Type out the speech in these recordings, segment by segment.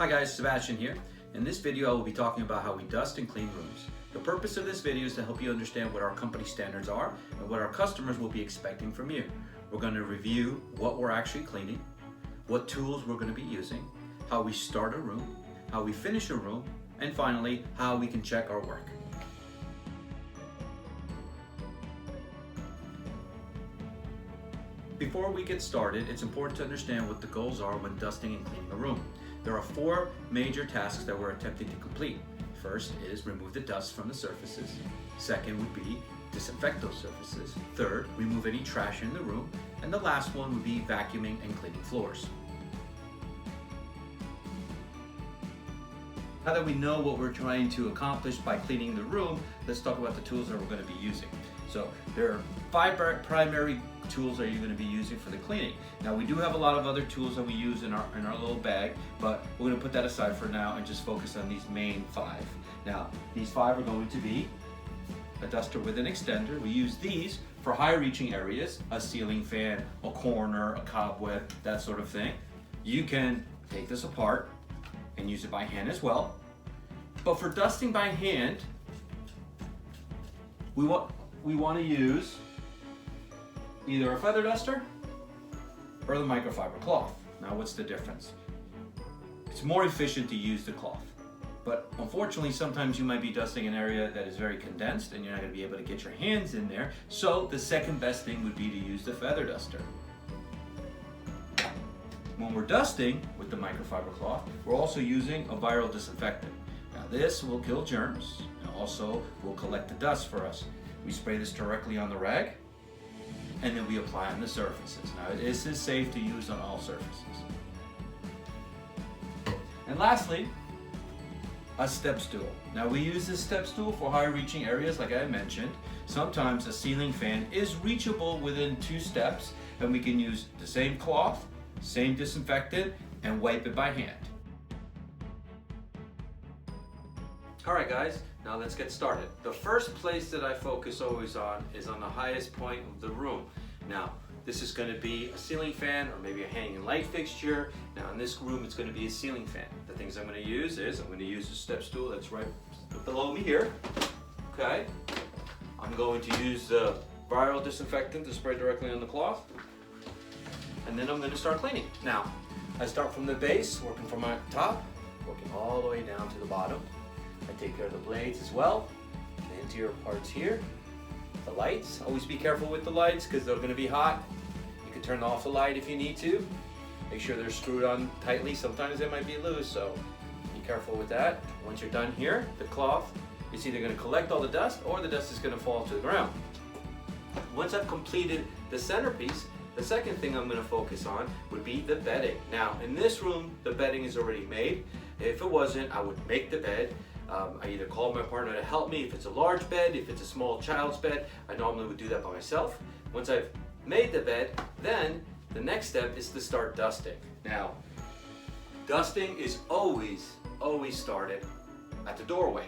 Hi guys, Sebastian here. In this video I will be talking about how we dust and clean rooms. The purpose of this video is to help you understand what our company standards are and what our customers will be expecting from you. We're going to review what we're actually cleaning, what tools we're going to be using, how we start a room, how we finish a room, and finally how we can check our work. Before we get started, it's important to understand what the goals are when dusting and cleaning a room. There are four major tasks that we're attempting to complete. First is remove the dust from the surfaces. Second would be disinfect those surfaces. Third, remove any trash in the room. And the last one would be vacuuming and cleaning floors. Now that we know what we're trying to accomplish by cleaning the room, let's talk about the tools that we're going to be using. So there are five primary tools that you're going to be using for the cleaning. Now we do have a lot of other tools that we use in our little bag, but we're going to put that aside for now and just focus on these main five. Now these five are going to be a duster with an extender. We use these for high reaching areas, a ceiling fan, a corner, a cobweb, that sort of thing. You can take this apart and use it by hand as well. But for dusting by hand, we want to use either a feather duster or the microfiber cloth. Now what's the difference? It's more efficient to use the cloth, but unfortunately sometimes you might be dusting an area that is very condensed and you're not going to be able to get your hands in there, so the second best thing would be to use the feather duster. When we're dusting with the microfiber cloth, we're also using a viral disinfectant. Now this will kill germs and also will collect the dust for us. We spray this directly on the rag and then we apply on the surfaces. Now this is safe to use on all surfaces. And lastly, a step stool. Now we use this step stool for high reaching areas like I mentioned. Sometimes a ceiling fan is reachable within 2 steps and we can use the same cloth, same disinfectant, and wipe it by hand. Alright guys, now let's get started. The first place that I focus always on is on the highest point of the room. Now, this is going to be a ceiling fan or maybe a hanging light fixture. Now in this room it's going to be a ceiling fan. The things I'm going to use is, I'm going to use a step stool that's right below me here. Okay. I'm going to use the viral disinfectant to spray directly on the cloth. And then I'm going to start cleaning. Now, I start from the base, working from my top, working all the way down to the bottom. I take care of the blades as well, the interior parts here, the lights. Always be careful with the lights because they're going to be hot. You can turn off the light if you need to. Make sure they're screwed on tightly. Sometimes they might be loose, so be careful with that. Once you're done here, the cloth is either going to collect all the dust or the dust is going to fall to the ground. Once I've completed the centerpiece, the second thing I'm going to focus on would be the bedding. Now, in this room, the bedding is already made. If it wasn't, I would make the bed. I either call my partner to help me if it's a large bed, if it's a small child's bed. I normally would do that by myself. Once I've made the bed, then the next step is to start dusting. Now, dusting is always started at the doorway.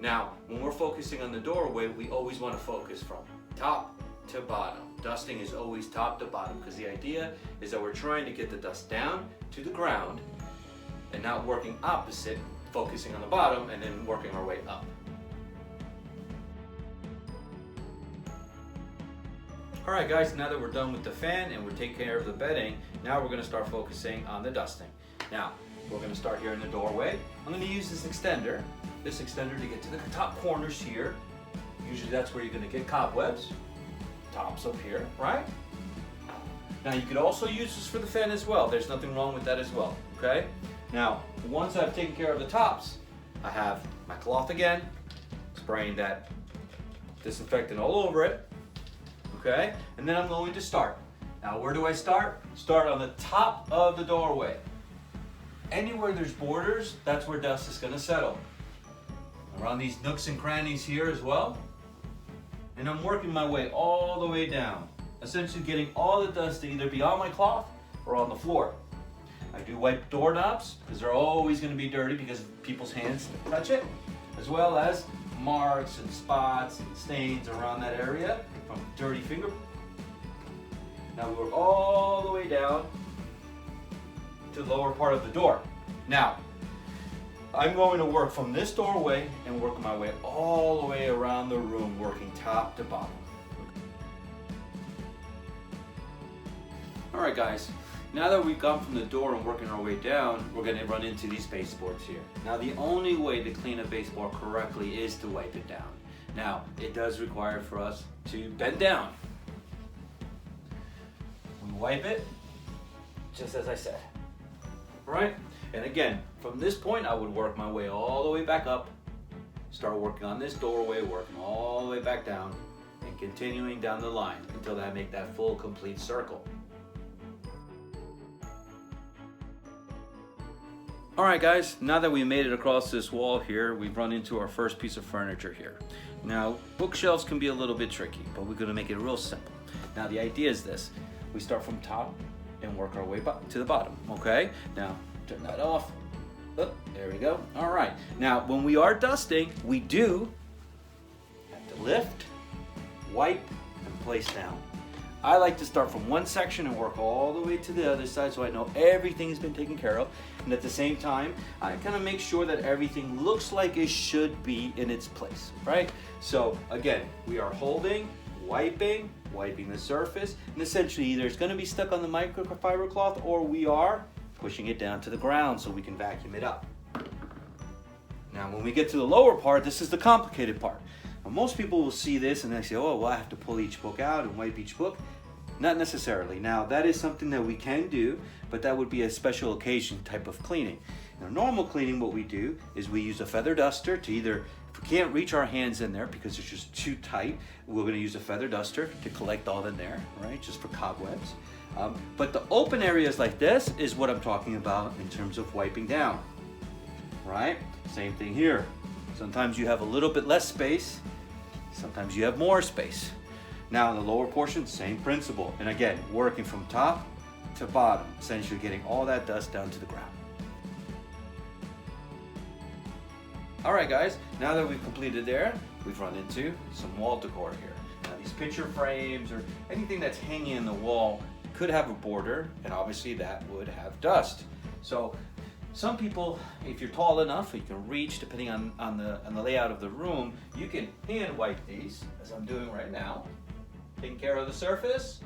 Now, when we're focusing on the doorway, we always want to focus from top to bottom. Dusting is always top to bottom because the idea is that we're trying to get the dust down to the ground and not working opposite, focusing on the bottom and then working our way up. Alright guys, now that we're done with the fan and we're taking care of the bedding, now we're going to start focusing on the dusting. Now, we're going to start here in the doorway. I'm going to use this extender to get to the top corners here. Usually that's where you're going to get cobwebs. Tops up here, right? Now you could also use this for the fan as well. There's nothing wrong with that as well, okay? Now, once I've taken care of the tops, I have my cloth again, spraying that disinfectant all over it, okay? And then I'm going to start. Now, where do I start? Start on the top of the doorway. Anywhere there's borders, that's where dust is going to settle. Around these nooks and crannies here as well. And I'm working my way all the way down, essentially getting all the dust to either be on my cloth or on the floor. I do wipe doorknobs because they're always going to be dirty because people's hands touch it, as well as marks and spots and stains around that area from dirty finger. Now we're all the way down to the lower part of the door. Now, I'm going to work from this doorway and work my way all the way around the room, working top to bottom. All right, guys. Now that we've gone from the door and working our way down, we're going to run into these baseboards here. Now, the only way to clean a baseboard correctly is to wipe it down. Now, it does require for us to bend down. We wipe it, just as I said. All right? And again, from this point, I would work my way all the way back up, start working on this doorway, working all the way back down, and continuing down the line until I make that full, complete circle. All right, guys, now that we made it across this wall here, we've run into our first piece of furniture here. Now, bookshelves can be a little bit tricky, but we're gonna make it real simple. Now, the idea is this. We start from top and work our way to the bottom, okay? Now, turn that off. Oh, there we go. All right. Now, when we are dusting, we do have to lift, wipe, and place down. I like to start from one section and work all the way to the other side so I know everything has been taken care of. And at the same time, I kind of make sure that everything looks like it should be in its place, right? So again, we are holding, wiping the surface, and essentially either it's going to be stuck on the microfiber cloth or we are pushing it down to the ground so we can vacuum it up. Now when we get to the lower part, this is the complicated part. Now, most people will see this and they say, oh, well, I have to pull each book out and wipe each book. Not necessarily. Now that is something that we can do, but that would be a special occasion type of cleaning. Now normal cleaning, what we do is we use a feather duster to either, if we can't reach our hands in there because it's just too tight, we're going to use a feather duster to collect all in there, right? Just for cobwebs. But the open areas like this is what I'm talking about in terms of wiping down, right? Same thing here. Sometimes you have a little bit less space. Sometimes you have more space. Now in the lower portion, same principle. And again, working from top to bottom, essentially getting all that dust down to the ground. All right, guys, now that we've completed there, we've run into some wall decor here. Now these picture frames or anything that's hanging in the wall could have a border, and obviously that would have dust. So some people, if you're tall enough, you can reach, depending on the layout of the room, you can hand wipe these, as I'm doing right now, taking care of the surface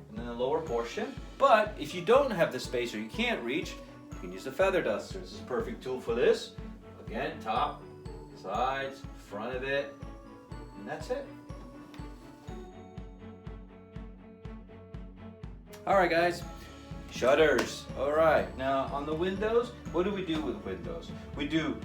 and then the lower portion. But if you don't have the space or you can't reach, you can use a feather duster. This is a perfect tool for this. Again, top, sides, front of it, and that's it. All right, guys, shutters. All right, now on the windows, what do we do with windows? We do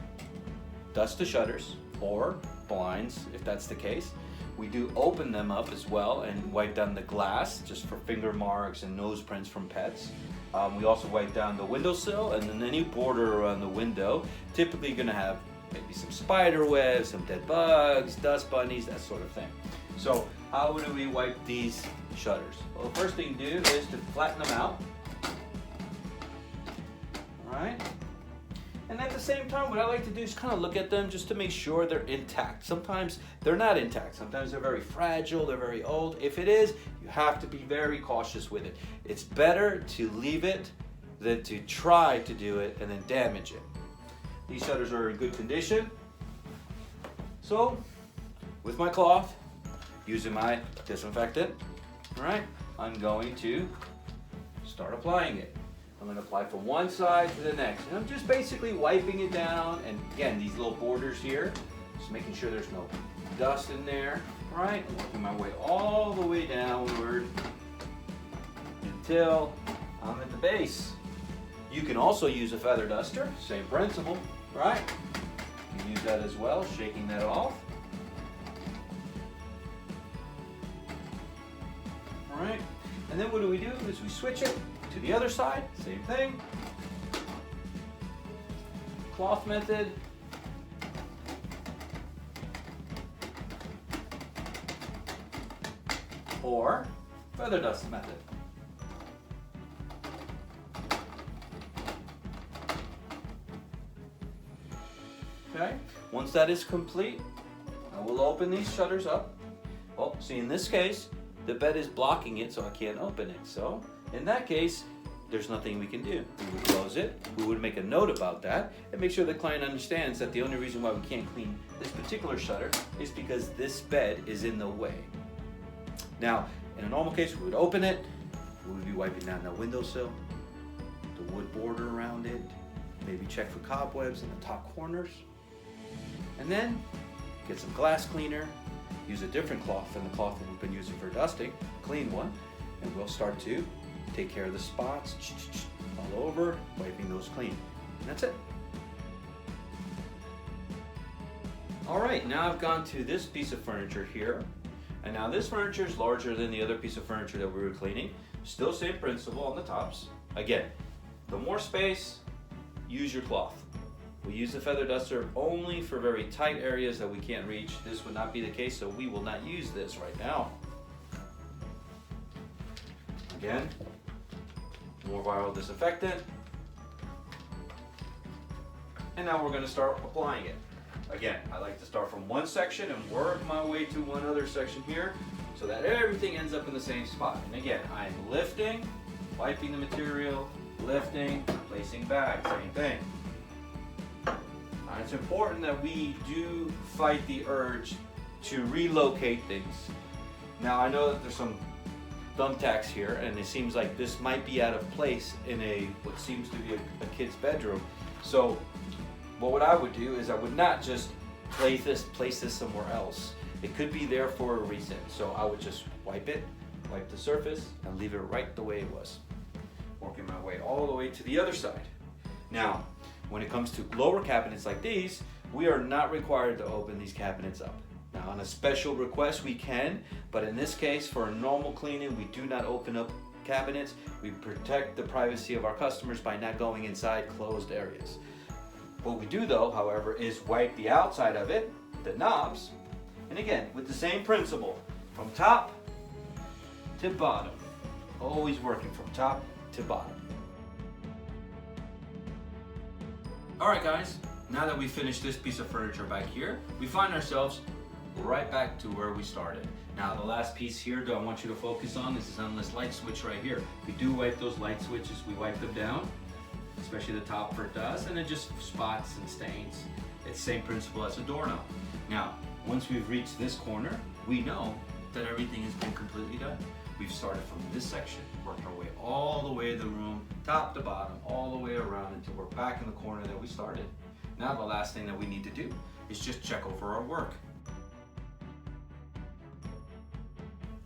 dust the shutters or blinds, if that's the case. We do open them up as well and wipe down the glass just for finger marks and nose prints from pets. We also wipe down the windowsill and then any border around the window. Typically you're gonna have maybe some spider webs, some dead bugs, dust bunnies, that sort of thing. So how do we wipe these shutters? Well, the first thing to do is to flatten them out. All right. And at the same time, what I like to do is kind of look at them just to make sure they're intact. Sometimes they're not intact. Sometimes they're very fragile, they're very old. If it is, you have to be very cautious with it. It's better to leave it than to try to do it and then damage it. These shutters are in good condition. So, with my cloth, using my disinfectant, all right, I'm going to start applying it. I'm going to apply from one side to the next. And I'm just basically wiping it down. And again, these little borders here, just making sure there's no dust in there. All right, and working my way all the way downward until I'm at the base. You can also use a feather duster, same principle, right? You can use that as well, shaking that off. All right, and then what do? Is we switch it to the other side, same thing. Cloth method. Or feather dust method. Okay, once that is complete, I will open these shutters up. Oh, see, in this case, the bed is blocking it, so I can't open it. So in that case, there's nothing we can do. We would close it, we would make a note about that, and make sure the client understands that the only reason why we can't clean this particular shutter is because this bed is in the way. Now, in a normal case, we would open it, we would be wiping down the windowsill, the wood border around it, maybe check for cobwebs in the top corners, and then get some glass cleaner, use a different cloth than the cloth that we've been using for dusting, clean one, and we'll start to take care of the spots all over, wiping those clean. And that's it. All right, now I've gone to this piece of furniture here. And now this furniture is larger than the other piece of furniture that we were cleaning. Still same principle on the tops. Again, the more space, use your cloth. We use the feather duster only for very tight areas that we can't reach. This would not be the case, so we will not use this right now. Again, more viral disinfectant. And now we're going to start applying it. Again, I like to start from one section and work my way to one other section here so that everything ends up in the same spot. And again, I'm lifting, wiping the material, lifting, placing back, same thing. It's important that we do fight the urge to relocate things. Now I know that there's some thumbtacks here and it seems like this might be out of place in what seems to be a kid's bedroom. So what I would do is I would not just place this somewhere else. It could be there for a reason. So I would just wipe the surface and leave it right the way it was. Working my way all the way to the other side. Now, when it comes to lower cabinets like these, we are not required to open these cabinets up. Now, on a special request, we can, but in this case, for a normal cleaning, we do not open up cabinets. We protect the privacy of our customers by not going inside closed areas. What we do though, however, is wipe the outside of it, the knobs, and again, with the same principle, from top to bottom. Always working from top to bottom. All right, guys, now that we finished this piece of furniture back here, we find ourselves right back to where we started. Now, the last piece here that I want you to focus on is on this light switch right here. We do wipe those light switches, we wipe them down, especially the top for dust, and it just spots and stains. It's the same principle as a doorknob. Now, once we've reached this corner, we know that everything has been completely done. We've started from this section, worked our way all the way to the room, top to bottom, all the way around until we're back in the corner that we started. Now the last thing that we need to do is just check over our work.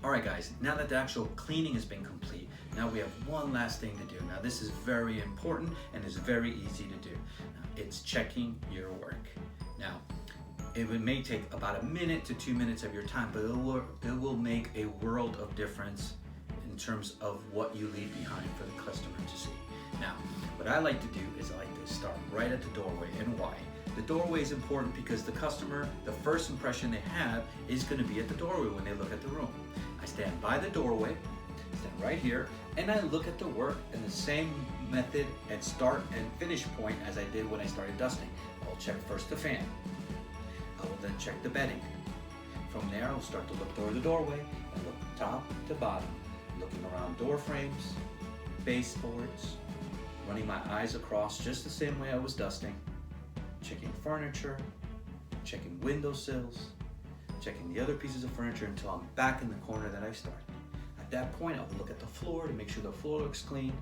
All right, guys, now that the actual cleaning has been complete, now we have one last thing to do. Now this is very important and is very easy to do. It's checking your work. Now, it may take about 1 minute to 2 minutes of your time, but it will make a world of difference in terms of what you leave behind for the customer to see. Now, what I like to do is I like to start right at the doorway. And why? The doorway is important because the customer, the first impression they have is going to be at the doorway when they look at the room. I stand by the doorway, stand right here, and I look at the work in the same method and start and finish point as I did when I started dusting. I'll check first the fan. I will then check the bedding. From there, I'll start to look toward the doorway and look top to bottom, looking around door frames, baseboards, running my eyes across just the same way I was dusting, checking furniture, checking windowsills, checking the other pieces of furniture until I'm back in the corner that I started. At that point, I'll look at the floor to make sure the floor looks clean.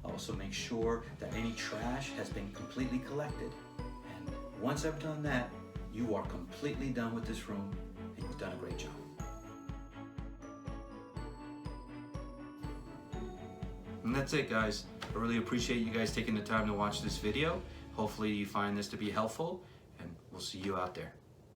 I'll also make sure that any trash has been completely collected. And once I've done that, you are completely done with this room and you've done a great job. And that's it, guys. I really appreciate you guys taking the time to watch this video. Hopefully you find this to be helpful, and we'll see you out there.